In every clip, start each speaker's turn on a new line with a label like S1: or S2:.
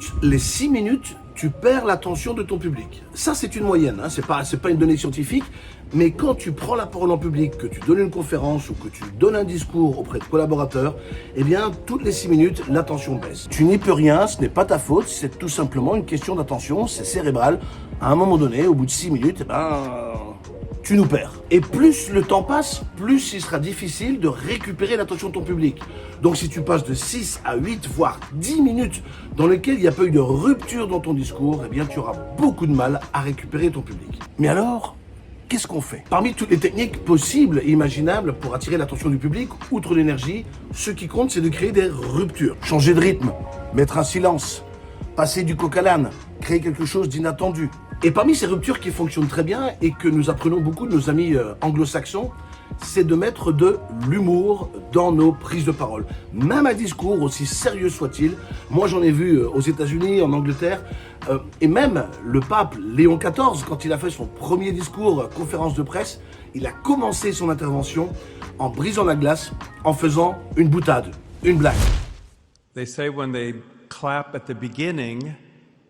S1: toutes les 6 minutes, tu perds l'attention de ton public. Ça, c'est une moyenne, hein. C'est pas une donnée scientifique, mais quand tu prends la parole en public, que tu donnes une conférence ou que tu donnes un discours auprès de collaborateurs, eh bien, toutes les 6 minutes, l'attention baisse. Tu n'y peux rien, ce n'est pas ta faute, c'est tout simplement une question d'attention, c'est cérébral. À un moment donné, au bout de 6 minutes, eh ben, tu nous perds. Et plus le temps passe, plus il sera difficile de récupérer l'attention de ton public. Donc si tu passes de 6 à 8, voire 10 minutes dans lesquelles il n'y a pas eu de rupture dans ton discours, eh bien tu auras beaucoup de mal à récupérer ton public. Mais alors, qu'est-ce qu'on fait? Parmi toutes les techniques possibles et imaginables pour attirer l'attention du public, outre l'énergie, ce qui compte, c'est de créer des ruptures. Changer de rythme, mettre un silence, passer du coq à l'âne, créer quelque chose d'inattendu. Et parmi ces ruptures qui fonctionnent très bien et que nous apprenons beaucoup de nos amis anglo-saxons, c'est de mettre de l'humour dans nos prises de parole. Même un discours, aussi sérieux soit-il, moi j'en ai vu aux États-Unis, en Angleterre, et même le pape Léon XIV, quand il a fait son premier discours, conférence de presse, il a commencé son intervention en brisant la glace, en faisant une boutade, une blague.
S2: They say when they clap at the beginning,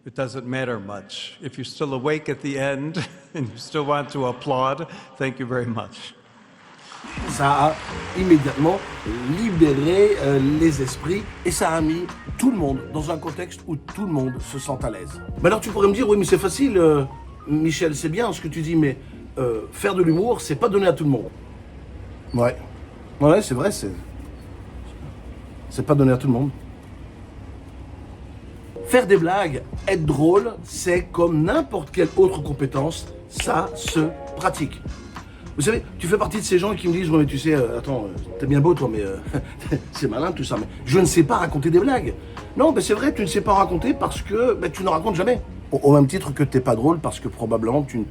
S2: it doesn't matter much. If you're still awake at the end and you still want to applaud, thank you very much.
S1: Ça a immédiatement libéré les esprits et ça a mis tout le monde dans un contexte où tout le monde se sent à l'aise. Mais alors tu pourrais me dire, oui mais c'est facile, Michel, c'est bien ce que tu dis, mais faire de l'humour, c'est pas donné à tout le monde. Ouais, c'est vrai, c'est pas donné à tout le monde. Faire des blagues, être drôle, c'est comme n'importe quelle autre compétence, ça se pratique. Vous savez, tu fais partie de ces gens qui me disent « Ouais, mais tu sais, attends, t'es bien beau toi, mais c'est malin tout ça, mais je ne sais pas raconter des blagues. » Non, ben c'est vrai, tu ne sais pas raconter parce que tu ne racontes jamais. Au même titre que t'es pas drôle parce que probablement tu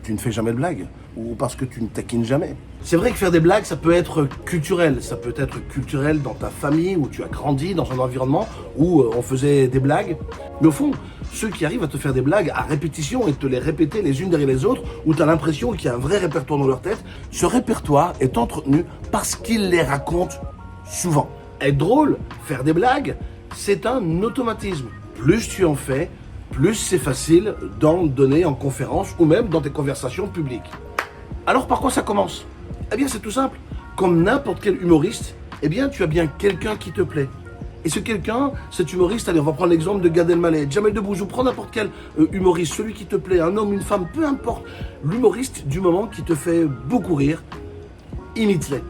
S1: ne fais jamais de blagues ou parce que tu ne taquines jamais. C'est vrai que faire des blagues, ça peut être culturel. Ça peut être culturel dans ta famille où tu as grandi, dans un environnement où on faisait des blagues. Mais au fond, ceux qui arrivent à te faire des blagues à répétition et te les répéter les unes derrière les autres, où tu as l'impression qu'il y a un vrai répertoire dans leur tête, ce répertoire est entretenu parce qu'ils les racontent souvent. Être drôle, faire des blagues, c'est un automatisme. Plus tu en fais, plus c'est facile d'en donner en conférence ou même dans tes conversations publiques. Alors par quoi ça commence? Eh bien c'est tout simple. Comme n'importe quel humoriste, eh bien tu as bien quelqu'un qui te plaît. Et ce quelqu'un, cet humoriste, allez on va prendre l'exemple de Gad Elmaleh, Jamel Debbouze, ou prends n'importe quel humoriste, celui qui te plaît, un homme, une femme, peu importe. L'humoriste du moment qui te fait beaucoup rire, imite-les.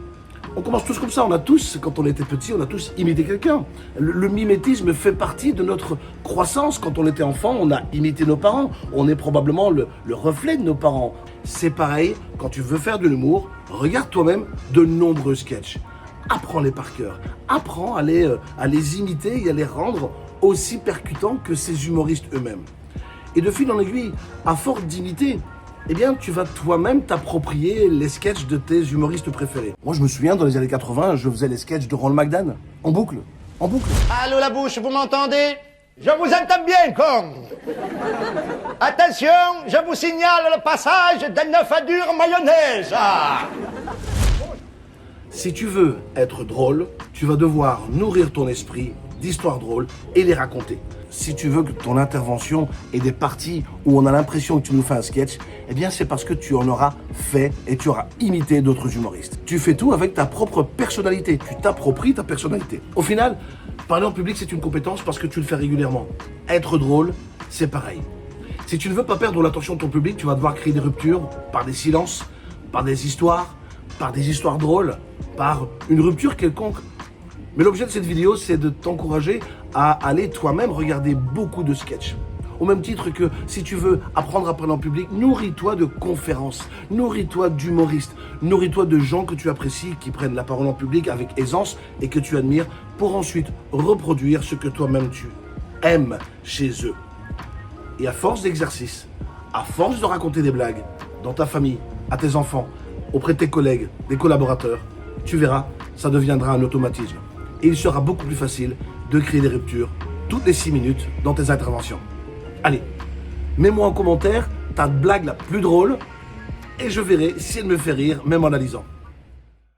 S1: On commence tous comme ça, on a tous, quand on était petit, on a tous imité quelqu'un. Le mimétisme fait partie de notre croissance. Quand on était enfant, on a imité nos parents. On est probablement le reflet de nos parents. C'est pareil, quand tu veux faire de l'humour, regarde toi-même de nombreux sketchs. Apprends-les par cœur. Apprends à les imiter et à les rendre aussi percutants que ces humoristes eux-mêmes. Et de fil en aiguille, à force d'imiter, eh bien, tu vas toi-même t'approprier les sketchs de tes humoristes préférés. Moi, je me souviens, dans les années 80, je faisais les sketchs de Ronald McDan, en boucle.
S3: Allô la bouche, vous m'entendez? Je vous entends bien, con. Attention, je vous signale le passage d'un œuf à dur mayonnaise. Ah.
S1: Si tu veux être drôle, tu vas devoir nourrir ton esprit d'histoires drôles et les raconter. Si tu veux que ton intervention ait des parties où on a l'impression que tu nous fais un sketch, eh bien c'est parce que tu en auras fait et tu auras imité d'autres humoristes. Tu fais tout avec ta propre personnalité, tu t'appropries ta personnalité. Au final, parler en public c'est une compétence parce que tu le fais régulièrement. Être drôle, c'est pareil. Si tu ne veux pas perdre l'attention de ton public, tu vas devoir créer des ruptures par des silences, par des histoires drôles, par une rupture quelconque. Mais l'objet de cette vidéo, c'est de t'encourager à aller toi-même regarder beaucoup de sketchs. Au même titre que si tu veux apprendre à parler en public, nourris-toi de conférences, nourris-toi d'humoristes, nourris-toi de gens que tu apprécies, qui prennent la parole en public avec aisance et que tu admires, pour ensuite reproduire ce que toi-même tu aimes chez eux. Et à force d'exercice, à force de raconter des blagues dans ta famille, à tes enfants, auprès de tes collègues, des collaborateurs, tu verras, ça deviendra un automatisme. Et il sera beaucoup plus facile de créer des ruptures toutes les 6 minutes dans tes interventions. Allez, mets-moi en commentaire ta blague la plus drôle et je verrai si elle me fait rire, même en la lisant.